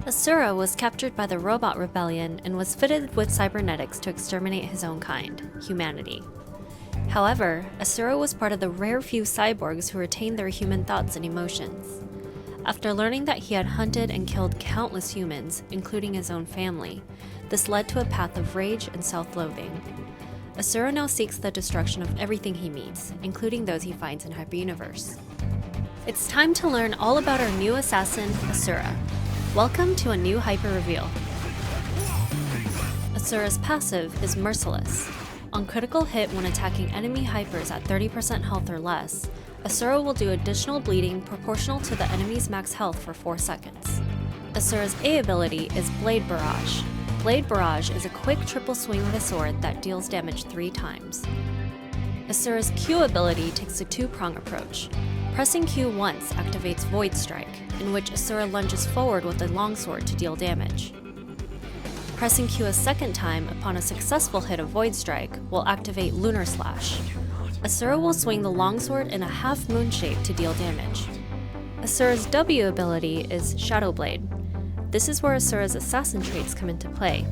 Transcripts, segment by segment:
Asura was captured by the Robot Rebellion and was fitted with cybernetics to exterminate his own kind, humanity. However, Asura was part of the rare few cyborgs who retained their human thoughts and emotions. After learning that he had hunted and killed countless humans, including his own family, this led to a path of rage and self-loathing. Asura now seeks the destruction of everything he meets, including those he finds in Hyperuniverse. It's time to learn all about our new assassin, Asura. Welcome to a new Hyper reveal. Asura's passive is Merciless. On critical hit when attacking enemy Hypers at 30% health or less, Asura will do additional bleeding proportional to the enemy's max health for 4 seconds. Asura's A ability is Blade Barrage. Blade Barrage is a quick triple swing with a sword that deals damage 3 times. Asura's Q ability takes a 2-prong approach. Pressing Q once activates Void Strike, in which Asura lunges forward with a longsword to deal damage. Pressing Q a second time upon a successful hit of Void Strike will activate Lunar Slash. Asura will swing the longsword in a half-moon shape to deal damage. Asura's W ability is Shadow Blade. This is where Asura's assassin traits come into play.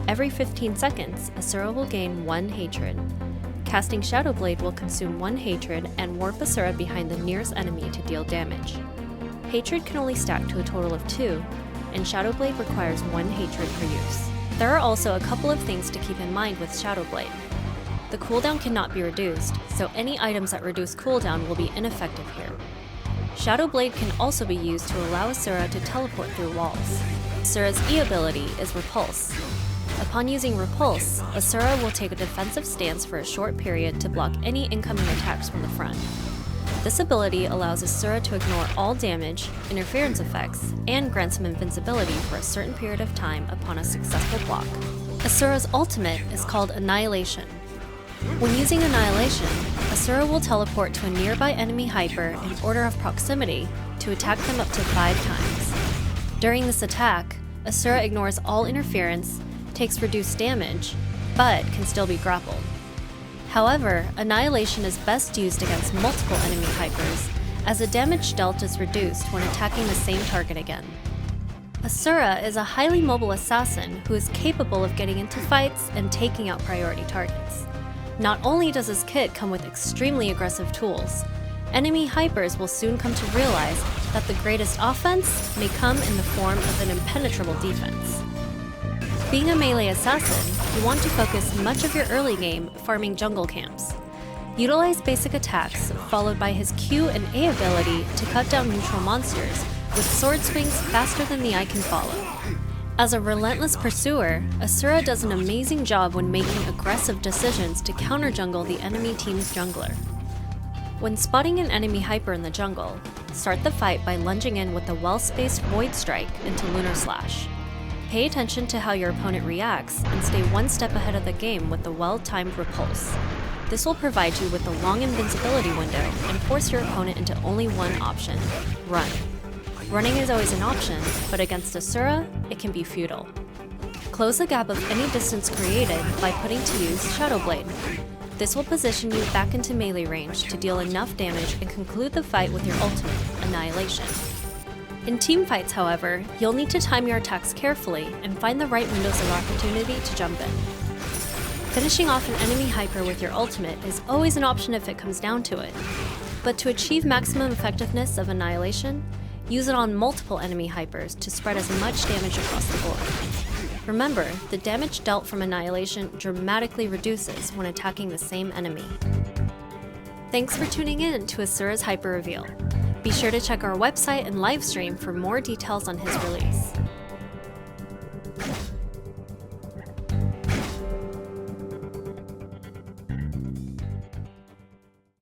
Every 15 seconds, Asura will gain 1 hatred. Casting Shadow Blade will consume 1 hatred and warp Asura behind the nearest enemy to deal damage. Hatred can only stack to a total of 2, and Shadow Blade requires 1 hatred per use. There are also a couple of things to keep in mind with Shadow Blade. The cooldown cannot be reduced, so any items that reduce cooldown will be ineffective here. Shadow Blade can also be used to allow Asura to teleport through walls. Asura's E ability is Repulse. Upon using Repulse, Asura will take a defensive stance for a short period to block any incoming attacks from the front. This ability allows Asura to ignore all damage, interference effects, and grants him invincibility for a certain period of time upon a successful block. Asura's ultimate is called Annihilation. When using Annihilation, Asura will teleport to a nearby enemy Hyper in order of proximity to attack them up to 5 times. During this attack, Asura ignores all interference, takes reduced damage, but can still be grappled. However, Annihilation is best used against multiple enemy Hypers, as the damage dealt is reduced when attacking the same target again. Asura is a highly mobile assassin who is capable of getting into fights and taking out priority targets. Not only does his kit come with extremely aggressive tools, enemy Hypers will soon come to realize that the greatest offense may come in the form of an impenetrable defense. Being a melee assassin, you want to focus much of your early game farming jungle camps. Utilize basic attacks, followed by his Q and A ability to cut down neutral monsters with sword swings faster than the eye can follow. As a relentless pursuer, Asura does an amazing job when making aggressive decisions to counter-jungle the enemy team's jungler. When spotting an enemy Hyper in the jungle, start the fight by lunging in with a well-spaced Void Strike into Lunar Slash. Pay attention to how your opponent reacts and stay 1 step ahead of the game with the well-timed Repulse. This will provide you with a long invincibility window and force your opponent into only one option: run. Running is always an option, but against Asura, it can be futile. Close the gap of any distance created by putting to use Shadow Blade. This will position you back into melee range to deal enough damage and conclude the fight with your ultimate, Annihilation. In team fights, however, you'll need to time your attacks carefully and find the right windows of opportunity to jump in. Finishing off an enemy Hyper with your ultimate is always an option if it comes down to it. But to achieve maximum effectiveness of Annihilation, use it on multiple enemy Hypers to spread as much damage across the board. Remember, the damage dealt from Annihilation dramatically reduces when attacking the same enemy. Thanks for tuning in to Asura's Hyper Reveal. Be sure to check our website and livestream for more details on his release.